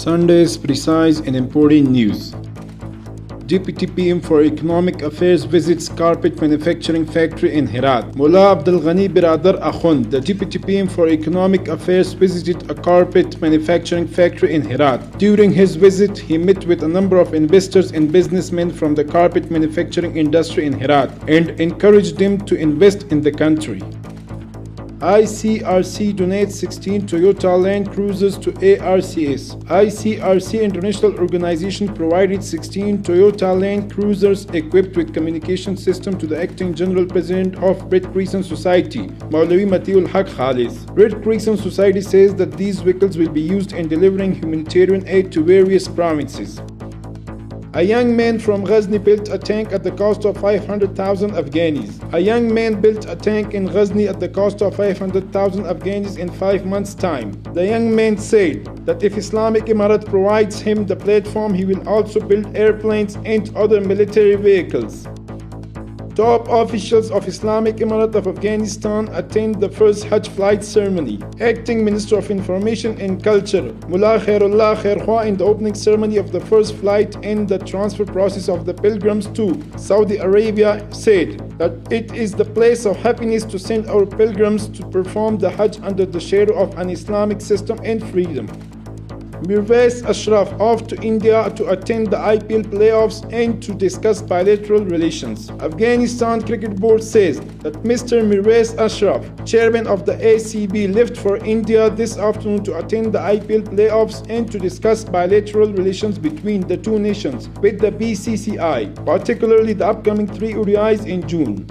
Sunday's precise and important news. Deputy PM for Economic Affairs visits carpet manufacturing factory in Herat. Mullah Abdul Ghani Biradar Akhund, the Deputy PM for Economic Affairs, visited a carpet manufacturing factory in Herat. During his visit, he met with a number of investors and businessmen from the carpet manufacturing industry in Herat and encouraged them to invest in the country. ICRC donates 16 Toyota Land Cruisers to ARCS. ICRC International Organization provided 16 Toyota Land Cruisers equipped with communication system to the Acting General President of Red Crescent Society, Maulavi Matiul Haq Khalis. Red Crescent Society says that these vehicles will be used in delivering humanitarian aid to various provinces. A young man from Ghazni built a tank at the cost of 500,000 Afghanis. A young man built a tank in Ghazni at the cost of 500,000 Afghanis in 5 months' time. The young man said that if Islamic Emirat provides him the platform, he will also build airplanes and other military vehicles. Top officials of Islamic Emirat of Afghanistan attend the first Hajj flight ceremony. Acting Minister of Information and Culture, Mullah Khairullah Khairkhwa, in the opening ceremony of the first flight and the transfer process of the pilgrims to Saudi Arabia, said that it is the place of happiness to send our pilgrims to perform the Hajj under the shadow of an Islamic system and freedom. Mirwais Ashraf off to India to attend the IPL playoffs and to discuss bilateral relations. Afghanistan Cricket Board says that Mr. Mirwais Ashraf, chairman of the ACB, left for India this afternoon to attend the IPL playoffs and to discuss bilateral relations between the two nations with the BCCI, particularly the upcoming 3 ODIs in June.